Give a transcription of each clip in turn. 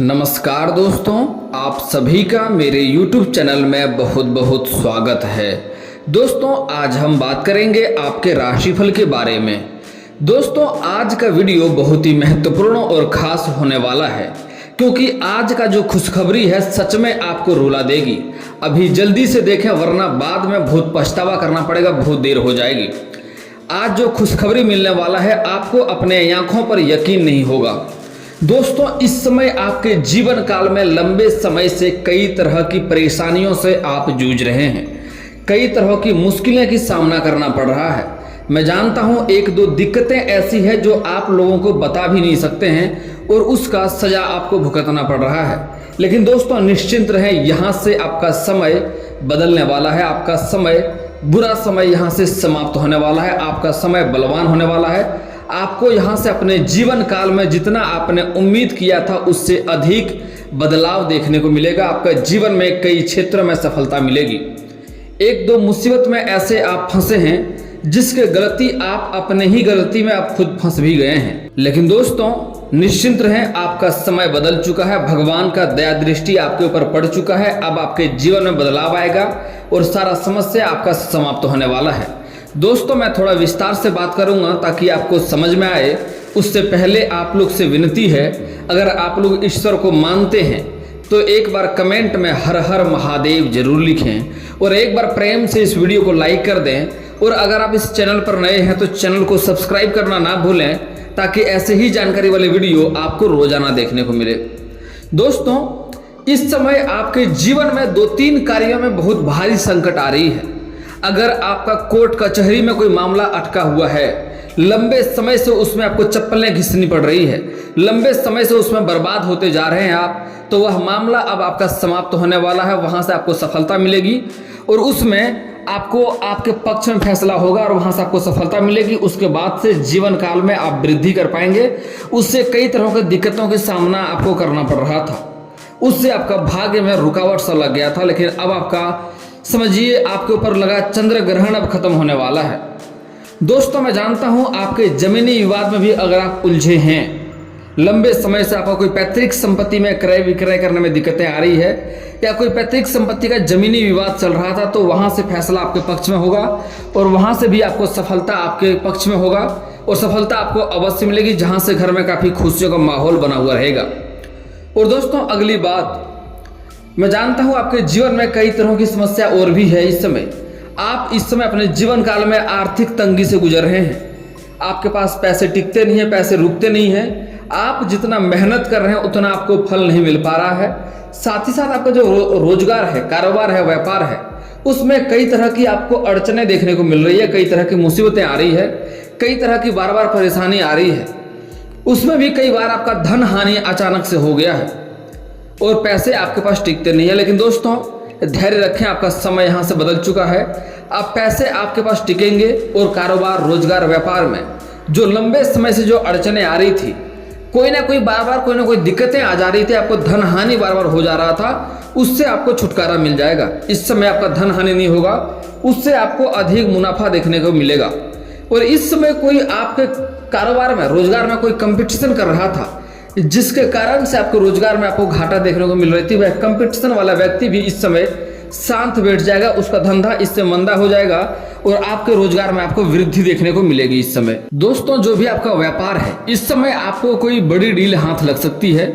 नमस्कार दोस्तों, आप सभी का मेरे YouTube चैनल में बहुत बहुत स्वागत है। दोस्तों आज हम बात करेंगे आपके राशिफल के बारे में। दोस्तों आज का वीडियो बहुत ही महत्वपूर्ण और खास होने वाला है, क्योंकि आज का जो खुशखबरी है सच में आपको रुला देगी। अभी जल्दी से देखें वरना बाद में बहुत पछतावा करना पड़ेगा, बहुत देर हो जाएगी। आज जो खुशखबरी मिलने वाला है आपको अपने आंखों पर यकीन नहीं होगा। दोस्तों इस समय आपके जीवन काल में लंबे समय से कई तरह की परेशानियों से आप जूझ रहे हैं, कई तरह की मुश्किलें की सामना करना पड़ रहा है। मैं जानता हूं एक दो दिक्कतें ऐसी है जो आप लोगों को बता भी नहीं सकते हैं और उसका सजा आपको भुगतना पड़ रहा है। लेकिन दोस्तों निश्चिंत रहें, यहाँ से आपका समय बदलने वाला है, आपका समय बुरा समय यहाँ से समाप्त होने वाला है, आपका समय बलवान होने वाला है। आपको यहाँ से अपने जीवन काल में जितना आपने उम्मीद किया था उससे अधिक बदलाव देखने को मिलेगा। आपका जीवन में कई क्षेत्रों में सफलता मिलेगी। एक दो मुसीबत में ऐसे आप फंसे हैं जिसके गलती आप अपने ही गलती में आप खुद फंस भी गए हैं। लेकिन दोस्तों निश्चिंत रहें, आपका समय बदल चुका है, भगवान का दया दृष्टि आपके ऊपर पड़ चुका है। अब आपके जीवन में बदलाव आएगा और सारा समस्या आपका समाप्त होने वाला है। दोस्तों मैं थोड़ा विस्तार से बात करूंगा ताकि आपको समझ में आए। उससे पहले आप लोग से विनती है, अगर आप लोग ईश्वर को मानते हैं तो एक बार कमेंट में हर हर महादेव जरूर लिखें और एक बार प्रेम से इस वीडियो को लाइक कर दें। और अगर आप इस चैनल पर नए हैं तो चैनल को सब्सक्राइब करना ना भूलें, ताकि ऐसे ही जानकारी वाले वीडियो आपको रोजाना देखने को मिले। दोस्तों इस समय आपके जीवन में दो तीन कार्यों में बहुत भारी संकट आ रही है। अगर आपका कोर्ट कचहरी में कोई मामला अटका हुआ है, लंबे समय से उसमें आपको चप्पलें घिसनी पड़ रही है, लंबे समय से उसमें बर्बाद होते जा रहे हैं आप, तो वह मामला अब आपका समाप्त होने वाला है। वहां से आपको सफलता मिलेगी और उसमें आपको आपके पक्ष में फैसला होगा और वहां से आपको सफलता मिलेगी। उसके बाद से जीवन काल में आप वृद्धि कर पाएंगे। उससे कई तरह की दिक्कतों का सामना आपको करना पड़ रहा था, उससे आपका भाग्य में रुकावट सा लग गया था, लेकिन अब आपका समझिए आपके ऊपर लगा चंद्र ग्रहण अब खत्म होने वाला है। दोस्तों मैं जानता हूं आपके जमीनी विवाद में भी अगर आप उलझे हैं, लंबे समय से आपका कोई पैतृक संपत्ति में क्रय विक्रय करने में दिक्कतें आ रही है, या कोई पैतृक संपत्ति का जमीनी विवाद चल रहा था, तो वहां से फैसला आपके पक्ष में होगा और वहां से भी आपको सफलता आपके पक्ष में होगा और सफलता आपको अवश्य मिलेगी, जहां से घर में काफी खुशियों का माहौल बना हुआ रहेगा। और दोस्तों अगली बात, मैं जानता हूं आपके जीवन में कई तरह की समस्या और भी है। इस समय आप इस समय अपने जीवन काल में आर्थिक तंगी से गुजर रहे हैं। आपके पास पैसे टिकते नहीं है, पैसे रुकते नहीं है। आप जितना मेहनत कर रहे हैं उतना आपको फल नहीं मिल पा रहा है। साथ ही साथ आपका जो रोजगार है, कारोबार है, व्यापार है, उसमें कई तरह की आपको अड़चने देखने को मिल रही है, कई तरह की मुसीबतें आ रही है, कई तरह की बार बार परेशानी आ रही है। उसमें भी कई बार आपका धन हानि अचानक से हो गया है और पैसे आपके पास टिकते नहीं है। लेकिन दोस्तों धैर्य रखें, आपका समय यहाँ से बदल चुका है। अब पैसे आपके पास टिकेंगे और कारोबार, रोजगार, व्यापार में जो लंबे समय से जो अड़चने आ रही थी, कोई ना कोई बार बार कोई ना कोई दिक्कतें आ जा रही थी, आपको धन हानि बार बार हो जा रहा था, उससे आपको छुटकारा मिल जाएगा। इस समय आपका धन हानि नहीं होगा, उससे आपको अधिक मुनाफा देखने को मिलेगा। और इस समय कोई आपके कारोबार में, रोजगार में कोई कंपटीशन कर रहा था, जिसके कारण से आपको रोजगार में आपको घाटा देखने को मिल रही थी, वह कंपटीशन वाला व्यक्ति भी इस समय शांत बैठ जाएगा, उसका धंधा इससे मंदा हो जाएगा और आपके रोजगार में आपको वृद्धि देखने को मिलेगी इस समय। दोस्तों जो भी आपका व्यापार है, इस समय आपको कोई बड़ी डील हाथ लग सकती है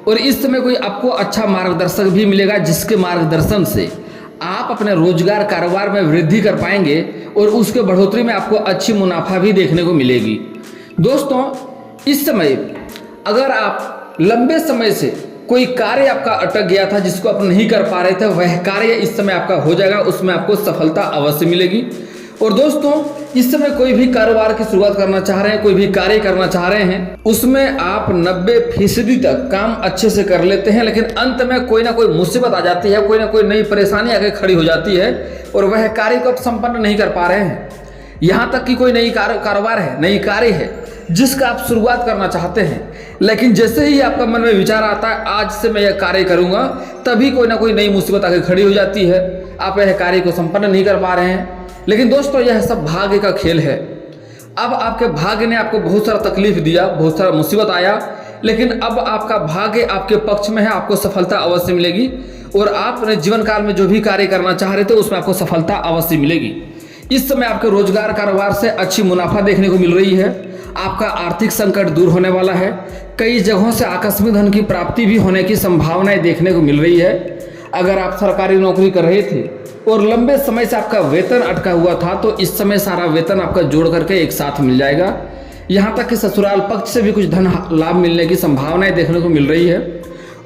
और इस समय कोई आपको अच्छा मार्गदर्शक भी मिलेगा, जिसके मार्गदर्शन से आप अपने रोजगार, कारोबार में वृद्धि कर पाएंगे और उसके बढ़ोतरी में आपको अच्छी मुनाफा भी देखने को मिलेगी। दोस्तों इस समय अगर आप लंबे समय से कोई कार्य आपका अटक गया था, जिसको आप नहीं कर पा रहे थे, वह कार्य इस समय आपका हो जाएगा, उसमें आपको सफलता अवश्य मिलेगी। और दोस्तों इस समय कोई भी कारोबार की शुरुआत करना चाह रहे हैं, कोई भी कार्य करना चाह रहे हैं, उसमें आप 90% तक काम अच्छे से कर लेते हैं, लेकिन अंत में कोई ना कोई मुसीबत आ जाती है, कोई ना कोई नई परेशानी आके खड़ी हो जाती है और वह कार्य को आप संपन्न नहीं कर पा रहे हैं। यहाँ तक कि कोई नई कारोबार है, नई कार्य है जिसका आप शुरुआत करना चाहते हैं, लेकिन जैसे ही आपका मन में विचार आता है आज से मैं यह कार्य करूंगा, तभी कोई ना कोई नई मुसीबत आके खड़ी हो जाती है, आप यह कार्य को संपन्न नहीं कर पा रहे हैं। लेकिन दोस्तों यह सब भाग्य का खेल है। अब आपके भाग्य ने आपको बहुत सारा तकलीफ दिया, बहुत सारा मुसीबत आया, लेकिन अब आपका भाग्य आपके पक्ष में है, आपको सफलता अवश्य मिलेगी और आप अपने जीवन काल में जो भी कार्य करना चाह रहे थे उसमें आपको सफलता अवश्य मिलेगी। इस समय आपके रोजगार कारोबार से अच्छी मुनाफा देखने को मिल रही है। आपका आर्थिक संकट दूर होने वाला है। कई जगहों से आकस्मिक धन की प्राप्ति भी होने की संभावनाएं देखने को मिल रही है। अगर आप सरकारी नौकरी कर रहे थे और लंबे समय से आपका वेतन अटका हुआ था तो इस समय सारा वेतन आपका जोड़ करके एक साथ मिल जाएगा। यहाँ तक कि ससुराल पक्ष से भी कुछ धन लाभ मिलने की संभावनाएं देखने को मिल रही है।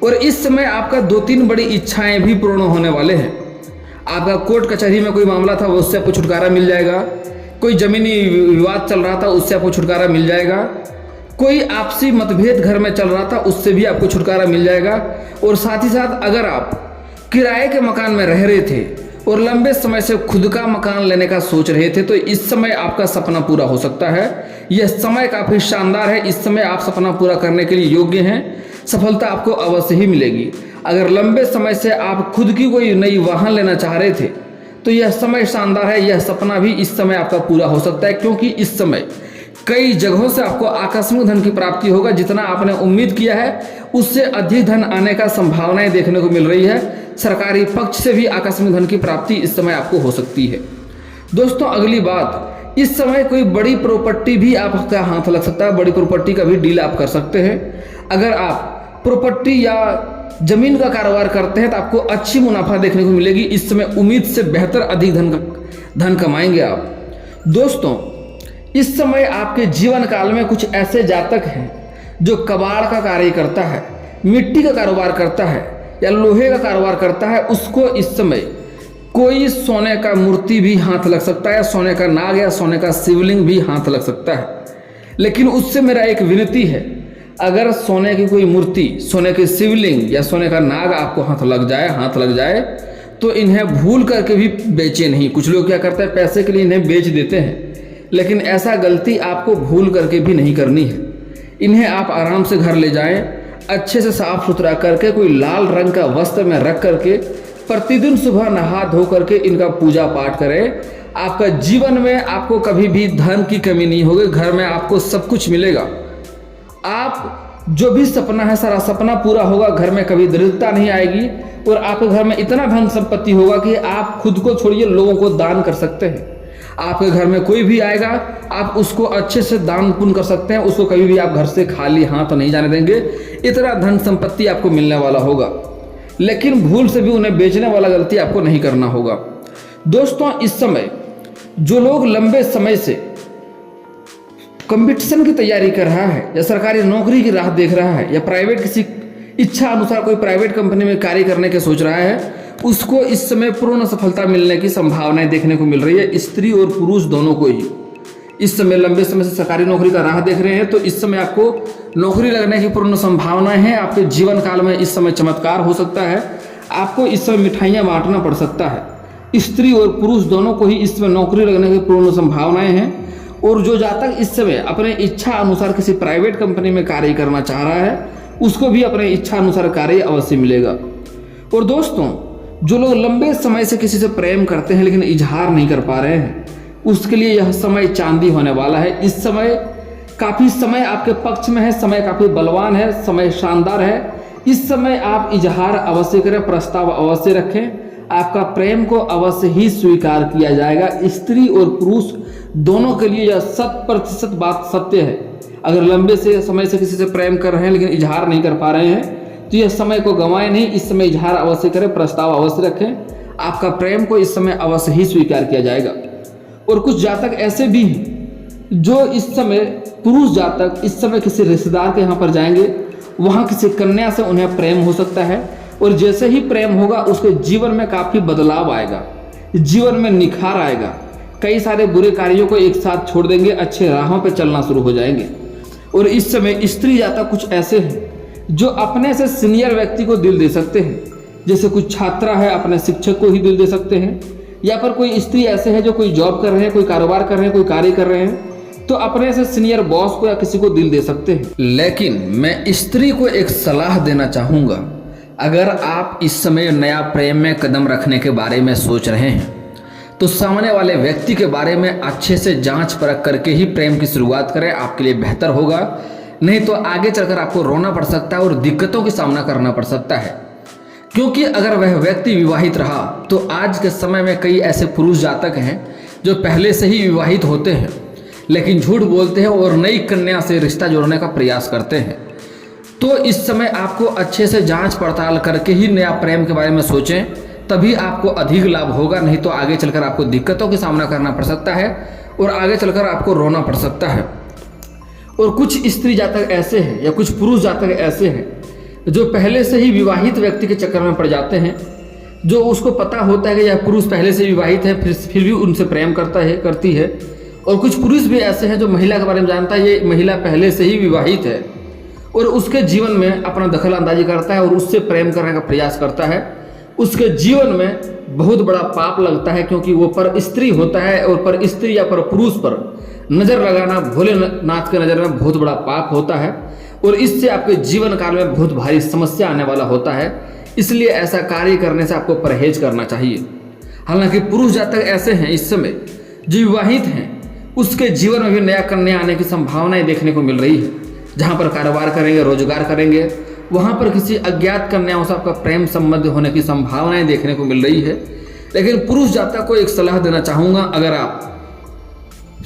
और इस समय आपका 2-3 बड़ी इच्छाएं भी पूर्ण होने वाले हैं। आपका कोर्ट कचहरी में कोई मामला था उससे आपको छुटकारा मिल जाएगा। कोई जमीनी विवाद चल रहा था उससे आपको छुटकारा मिल जाएगा। कोई आपसी मतभेद घर में चल रहा था उससे भी आपको छुटकारा मिल जाएगा। और साथ ही साथ अगर आप किराए के मकान में रह रहे थे और लंबे समय से खुद का मकान लेने का सोच रहे थे तो इस समय आपका सपना पूरा हो सकता है। यह समय काफ़ी शानदार है। इस समय आप सपना पूरा करने के लिए योग्य हैं। सफलता आपको अवश्य ही मिलेगी। अगर लंबे समय से आप खुद की कोई नई वाहन लेना चाह रहे थे तो यह समय शानदार है। यह सपना भी इस समय आपका पूरा हो सकता है, क्योंकि इस समय कई जगहों से आपको आकस्मिक धन की प्राप्ति होगा। जितना आपने उम्मीद किया है उससे अधिक धन आने का संभावनाएं देखने को मिल रही है। सरकारी पक्ष से भी आकस्मिक धन की प्राप्ति इस समय आपको हो सकती है। दोस्तों अगली बात, इस समय कोई बड़ी प्रॉपर्टी भी आपका हाथ लग सकता है। बड़ी प्रॉपर्टी का भी डील आप कर सकते हैं। अगर आप प्रॉपर्टी या जमीन का कारोबार करते हैं तो आपको अच्छी मुनाफा देखने को मिलेगी। इस समय उम्मीद से बेहतर अधिक धन कमाएंगे आप। दोस्तों इस समय आपके जीवन काल में कुछ ऐसे जातक हैं जो कबाड़ का कार्य करता है, मिट्टी का कारोबार करता है या लोहे का कारोबार करता है, उसको इस समय कोई सोने का मूर्ति भी हाथ लग सकता है, सोने का नाग या सोने का शिवलिंग भी हाथ लग सकता है। लेकिन उससे मेरा एक विनती है, अगर सोने की कोई मूर्ति, सोने के शिवलिंग या सोने का नाग आपको हाथ लग जाए तो इन्हें भूल करके भी बेचे नहीं। कुछ लोग क्या करते हैं, पैसे के लिए इन्हें बेच देते हैं, लेकिन ऐसा गलती आपको भूल करके भी नहीं करनी है। इन्हें आप आराम से घर ले जाएं, अच्छे से साफ सुथरा करके कोई लाल रंग का वस्त्र में रख करके प्रतिदिन सुबह नहा धो करके इनका पूजा पाठ करें। आपका जीवन में आपको कभी भी धन की कमी नहीं होगी। घर में आपको सब कुछ मिलेगा। आप जो भी सपना है सारा सपना पूरा होगा। घर में कभी दरिद्रता नहीं आएगी और आपके घर में इतना धन संपत्ति होगा कि आप खुद को छोड़िए लोगों को दान कर सकते हैं। आपके घर में कोई भी आएगा आप उसको अच्छे से दान पुण्य कर सकते हैं। उसको कभी भी आप घर से खाली हाथ नहीं जाने देंगे। इतना धन संपत्ति आपको मिलने वाला होगा, लेकिन भूल से भी उन्हें बेचने वाला गलती आपको नहीं करना होगा। दोस्तों इस समय जो लोग लंबे समय से कंपटीशन की तैयारी कर रहा है या सरकारी नौकरी की राह देख रहा है या प्राइवेट किसी इच्छा अनुसार कोई प्राइवेट कंपनी में कार्य करने के सोच रहा है, उसको इस समय पूर्ण सफलता मिलने की संभावनाएं देखने को मिल रही है। स्त्री और पुरुष दोनों को ही इस समय लंबे समय से सरकारी नौकरी का राह देख रहे हैं तो इस समय आपको नौकरी लगने की पूर्ण संभावनाएं हैं। आपके जीवन काल में इस समय चमत्कार हो सकता है। आपको इस समय मिठाइयाँ बांटना पड़ सकता है। स्त्री और पुरुष दोनों को ही इस समय नौकरी लगने की पूर्ण संभावनाएं हैं। और जो जातक इस समय अपने इच्छा अनुसार किसी प्राइवेट कंपनी में कार्य करना चाह रहा है उसको भी अपने इच्छा अनुसार कार्य अवश्य मिलेगा। और दोस्तों जो लोग लंबे समय से किसी से प्रेम करते हैं लेकिन इजहार नहीं कर पा रहे हैं, उसके लिए यह समय चांदी होने वाला है। इस समय काफ़ी समय आपके पक्ष में है, समय काफ़ी बलवान है, समय शानदार है। इस समय आप इजहार अवश्य करें, प्रस्ताव अवश्य रखें, आपका प्रेम को अवश्य ही स्वीकार किया जाएगा। स्त्री और पुरुष दोनों के लिए यह 100% बात सत्य है। अगर लंबे से समय से किसी से प्रेम कर रहे हैं लेकिन इजहार नहीं कर पा रहे हैं तो यह समय को गंवाए नहीं, इस समय इजहार अवश्य करें, प्रस्ताव अवश्य रखें। आपका प्रेम को इस समय अवश्य ही स्वीकार किया जाएगा। और कुछ जातक ऐसे भी हैं जो इस समय पुरुष जातक इस समय किसी रिश्तेदार के यहाँ पर जाएंगे, वहाँ किसी कन्या से उन्हें प्रेम हो सकता है और जैसे ही प्रेम होगा उसके जीवन में काफ़ी बदलाव आएगा, जीवन में निखार आएगा। कई सारे बुरे कार्यों को एक साथ छोड़ देंगे, अच्छे राहों पर चलना शुरू हो जाएंगे। और इस समय स्त्री जातक कुछ ऐसे हैं जो अपने से सीनियर व्यक्ति को दिल दे सकते हैं। जैसे कुछ छात्रा है अपने शिक्षक को ही दिल दे सकते हैं, या फिर कोई स्त्री ऐसे है जो कोई जॉब कर रहे हैं, कोई कारोबार कर रहे हैं, कोई कार्य कर रहे हैं, तो अपने से सीनियर बॉस को या किसी को दिल दे सकते हैं। लेकिन मैं स्त्री को एक सलाह देना चाहूँगा, अगर आप इस समय नया प्रेम में कदम रखने के बारे में सोच रहे हैं तो सामने वाले व्यक्ति के बारे में अच्छे से जांच परख करके ही प्रेम की शुरुआत करें, आपके लिए बेहतर होगा। नहीं तो आगे चलकर आपको रोना पड़ सकता है और दिक्कतों का सामना करना पड़ सकता है। क्योंकि अगर वह व्यक्ति विवाहित रहा तो आज के समय में कई ऐसे पुरुष जातक हैं जो पहले से ही विवाहित होते हैं लेकिन झूठ बोलते हैं और नई कन्या से रिश्ता जोड़ने का प्रयास करते हैं। तो इस समय आपको अच्छे से जांच पड़ताल करके ही नया प्रेम के बारे में सोचें, तभी आपको अधिक लाभ होगा। नहीं तो आगे चलकर आपको दिक्कतों का सामना करना पड़ सकता है और आगे चलकर आपको रोना पड़ सकता है। और कुछ स्त्री जातक ऐसे हैं या कुछ पुरुष जातक ऐसे हैं जो पहले से ही विवाहित व्यक्ति के चक्कर में पड़ जाते हैं, जो उसको पता होता है कि यह पुरुष पहले से विवाहित है फिर भी उनसे प्रेम करती है। और कुछ पुरुष भी ऐसे हैं जो महिला के बारे में जानता है ये महिला पहले से ही विवाहित है और उसके जीवन में अपना दखल अंदाजी करता है और उससे प्रेम करने का प्रयास करता है। उसके जीवन में बहुत बड़ा पाप लगता है क्योंकि वो पर स्त्री होता है और पर स्त्री या पर पुरुष पर नज़र लगाना भोलेनाथ के नज़र में बहुत बड़ा पाप होता है और इससे आपके जीवन काल में बहुत भारी समस्या आने वाला होता है। इसलिए ऐसा कार्य करने से आपको परहेज करना चाहिए। हालांकि पुरुष जातक ऐसे हैं इस समय जो विवाहित हैं, उसके जीवन में भी नया कन्या आने की संभावनाएं देखने को मिल रही है। जहाँ पर कारोबार करेंगे, रोजगार करेंगे, वहाँ पर किसी अज्ञात कन्याओं से आपका प्रेम संबंध होने की संभावनाएं देखने को मिल रही है। लेकिन पुरुष जातक को एक सलाह देना चाहूँगा, अगर आप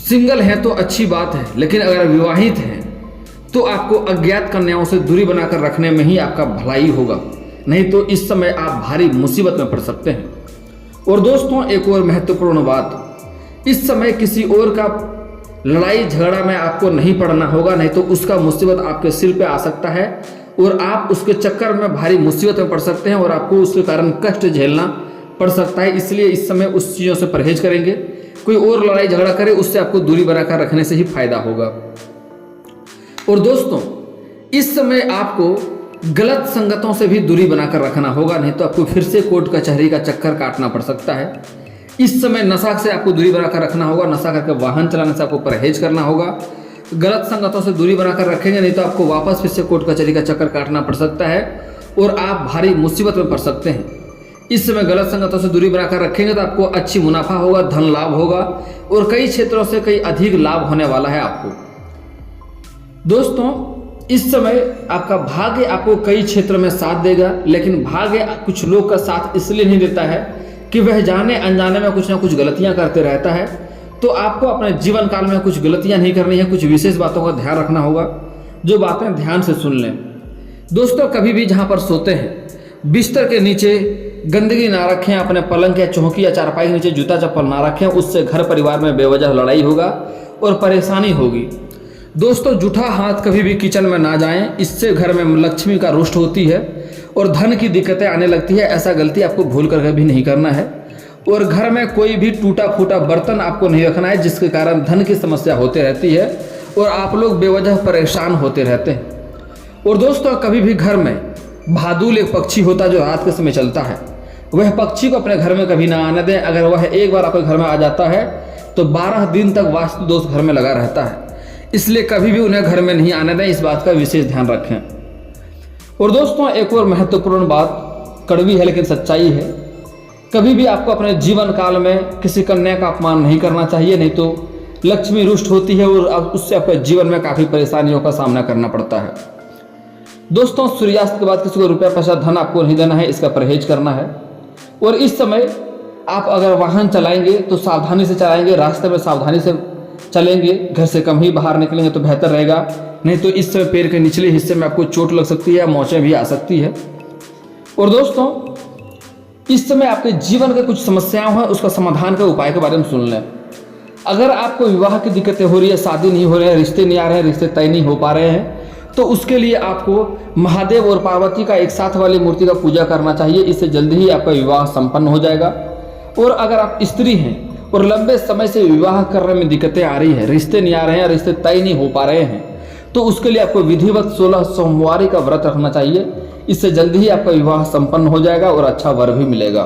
सिंगल हैं तो अच्छी बात है, लेकिन अगर विवाहित हैं तो आपको अज्ञात कन्याओं से दूरी बनाकर रखने में ही आपका भलाई होगा। नहीं तो इस समय आप भारी मुसीबत में पड़ सकते हैं। और दोस्तों एक और महत्वपूर्ण बात, इस समय किसी और का लड़ाई झगड़ा में आपको नहीं पड़ना होगा, नहीं तो उसका मुसीबत आपके सिर पे आ सकता है और आप उसके चक्कर में भारी मुसीबत में पड़ सकते हैं और आपको उसके कारण कष्ट झेलना पड़ सकता है। इसलिए इस समय उस चीज़ों से परहेज करेंगे। कोई और लड़ाई झगड़ा करे उससे आपको दूरी बनाकर रखने से ही फायदा होगा। और दोस्तों इस समय आपको गलत संगतों से भी दूरी बनाकर रखना होगा, नहीं तो आपको फिर से कोर्ट कचहरी का चक्कर काटना पड़ सकता है। इस समय नशा से आपको दूरी बनाकर रखना होगा, नशा करके वाहन चलाने से आपको परहेज करना होगा। गलत संगतों से दूरी बनाकर रखेंगे नहीं तो आपको वापस फिर से कोर्ट कचहरी का चक्कर काटना पड़ सकता है और आप भारी मुसीबत में पड़ सकते हैं। इस समय गलत संगतों से दूरी बनाकर रखेंगे तो आपको अच्छी मुनाफा होगा, धन लाभ होगा और कई क्षेत्रों से कई अधिक लाभ होने वाला है आपको। दोस्तों इस समय आपका भाग्य आपको कई क्षेत्रों में साथ देगा, लेकिन भाग्य कुछ लोग का साथ इसलिए नहीं देता है कि वह जाने अनजाने में कुछ ना कुछ गलतियां करते रहता है। तो आपको अपने जीवन काल में कुछ गलतियां नहीं करनी है, कुछ विशेष बातों का ध्यान रखना होगा, जो बातें ध्यान से सुन लें। दोस्तों कभी भी जहां पर सोते हैं बिस्तर के नीचे गंदगी ना रखें, अपने पलंग या चौकी या चारपाई के नीचे जूता चप्पल ना रखें, उससे घर परिवार में बेवजह लड़ाई होगा और परेशानी होगी। दोस्तों जूठा हाथ कभी भी किचन में ना जाएं, इससे घर में लक्ष्मी का रुष्ट होती है और धन की दिक्कतें आने लगती है। ऐसा गलती आपको भूल कर भी नहीं करना है। और घर में कोई भी टूटा फूटा बर्तन आपको नहीं रखना है, जिसके कारण धन की समस्या होती रहती है और आप लोग बेवजह परेशान होते रहते हैं। और दोस्तों कभी भी घर में भादुल एक पक्षी होता है जो रात के समय चलता है, वह पक्षी को अपने घर में कभी ना आने दें। अगर वह एक बार आपके घर में आ जाता है तो 12 दिन तक वास्तु दोष घर में लगा रहता है, इसलिए कभी भी उन्हें घर में नहीं आने दें। इस बात का विशेष ध्यान रखें। और दोस्तों एक और महत्वपूर्ण बात, कड़वी है लेकिन सच्चाई है, कभी भी आपको अपने जीवन काल में किसी कन्या का अपमान नहीं करना चाहिए, नहीं तो लक्ष्मी रुष्ट होती है और उससे आपके जीवन में काफ़ी परेशानियों का सामना करना पड़ता है। दोस्तों सूर्यास्त के बाद किसी को रुपया पैसा धन आपको नहीं देना है, इसका परहेज करना है। और इस समय आप अगर वाहन चलाएंगे तो सावधानी से चलाएंगे, रास्ते में सावधानी से चलेंगे, घर से कम ही बाहर निकलेंगे तो बेहतर रहेगा। नहीं तो इस समय पैर के निचले हिस्से में आपको चोट लग सकती है, मोचें भी आ सकती है। और दोस्तों इस समय आपके जीवन के कुछ समस्याएं हैं, उसका समाधान के उपाय के बारे में सुन लें। अगर आपको विवाह की दिक्कतें हो रही है, शादी नहीं हो रही है, रिश्ते नहीं आ रहे हैं, रिश्ते तय नहीं हो पा रहे हैं, तो उसके लिए आपको महादेव और पार्वती का एक साथ वाली मूर्ति का पूजा करना चाहिए। इससे जल्दी ही आपका विवाह संपन्न हो जाएगा। और अगर आप स्त्री हैं और लंबे समय से विवाह करने में दिक्कतें आ रही है, रिश्ते नहीं आ रहे हैं, रिश्ते तय नहीं हो पा रहे हैं, तो उसके लिए आपको विधिवत 16 सोमवारी का व्रत रखना चाहिए। इससे जल्दी ही आपका विवाह संपन्न हो जाएगा और अच्छा वर भी मिलेगा।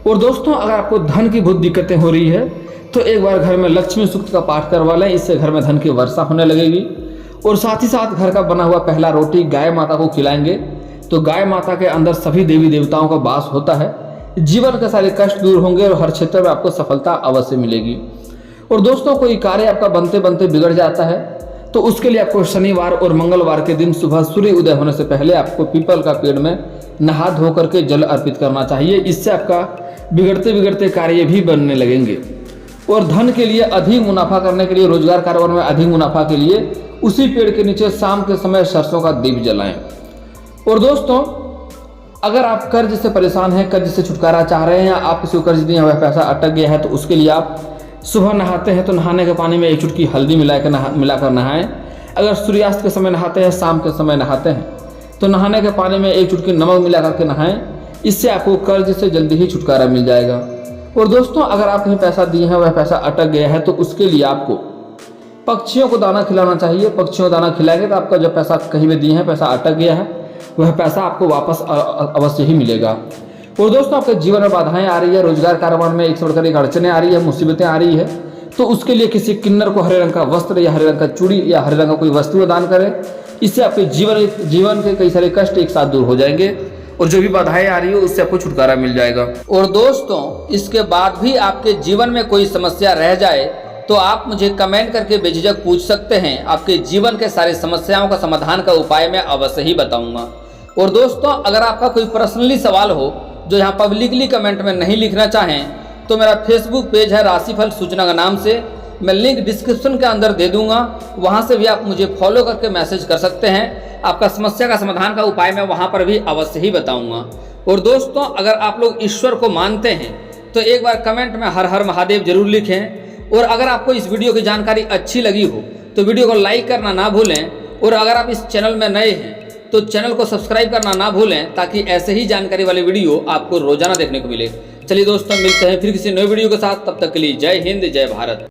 और दोस्तों अगर आपको धन की बहुत दिक्कतें हो रही है तो एक बार घर में लक्ष्मी सूक्त का पाठ करवा लें, इससे घर में धन की वर्षा होने लगेगी। और साथ ही साथ घर का बना हुआ पहला रोटी गाय माता को खिलाएंगे तो गाय माता के अंदर सभी देवी देवताओं का वास होता है। जीवन के सारे कष्ट दूर होंगे और हर क्षेत्र में आपको सफलता अवश्य मिलेगी। और दोस्तों कोई कार्य आपका बनते बनते बिगड़ जाता है तो उसके लिए आपको शनिवार और मंगलवार के दिन सुबह सूर्य उदय होने से पहले आपको पीपल का पेड़ में नहा धो करके जल अर्पित करना चाहिए। इससे आपका बिगड़ते बिगड़ते कार्य भी बनने लगेंगे। और धन के लिए अधिक मुनाफा करने के लिए, रोजगार कारोबार में अधिक मुनाफा के लिए उसी पेड़ के नीचे शाम के समय सरसों का दीप जलाएं। और दोस्तों, अगर आप कर्ज से परेशान हैं, कर्ज से छुटकारा चाह रहे हैं, आप किसी को कर्ज दिए वह पैसा अटक गया है, तो उसके लिए आप सुबह नहाते हैं तो नहाने के पानी में एक चुटकी हल्दी मिलाकर नहाएं। अगर सूर्यास्त के समय नहाते हैं, शाम के समय नहाते हैं, तो नहाने के पानी में एक चुटकी नमक मिला करके नहाएं। इससे आपको कर्ज से जल्दी ही छुटकारा मिल जाएगा। और दोस्तों, अगर आप कहीं पैसा दिए हैं वह पैसा अटक गया है, तो उसके लिए आपको पक्षियों को दाना खिलाना चाहिए। पक्षियों को दाना खिलाएंगे तो आपका जो पैसा कहीं भी दिए हैं, पैसा अटक गया है, वह पैसा आपको वापस अवश्य ही मिलेगा। और दोस्तों, आपके जीवन में बाधाएं आ रही है, रोजगार कारोबार में एक से बढ़कर एक अड़चने आ रही है, मुसीबतें आ रही है, तो उसके लिए किसी किन्नर को हरे रंग का वस्त्र या हरे रंग का चूड़ी या हरे रंग का कोई वस्तु दान करें। इससे आपके जीवन के कई सारे कष्ट एक साथ दूर हो जाएंगे और जो भी बाधाएं आ रही है उससे आपको छुटकारा मिल जाएगा। और दोस्तों, इसके बाद भी आपके जीवन में कोई समस्या रह जाए तो आप मुझे कमेंट करके बेझिझक पूछ सकते हैं। आपके जीवन के सारे समस्याओं का समाधान का उपाय मैं अवश्य ही बताऊंगा। और दोस्तों, अगर आपका कोई पर्सनली सवाल हो जो यहाँ पब्लिकली कमेंट में नहीं लिखना चाहें, तो मेरा फेसबुक पेज है राशिफल सूचना का नाम से, मैं लिंक डिस्क्रिप्शन के अंदर दे दूंगा, वहाँ से भी आप मुझे फॉलो करके मैसेज कर सकते हैं। आपका समस्या का समाधान का उपाय मैं वहाँ पर भी अवश्य ही बताऊंगा। और दोस्तों, अगर आप लोग ईश्वर को मानते हैं तो एक बार कमेंट में हर हर महादेव जरूर लिखें। और अगर आपको इस वीडियो की जानकारी अच्छी लगी हो तो वीडियो को लाइक करना ना भूलें। और अगर आप इस चैनल में नए हैं तो चैनल को सब्सक्राइब करना ना भूलें, ताकि ऐसे ही जानकारी वाले वीडियो आपको रोजाना देखने को मिले। चलिए दोस्तों, मिलते हैं फिर किसी नए वीडियो के साथ। तब तक के लिए जय हिंद, जय भारत।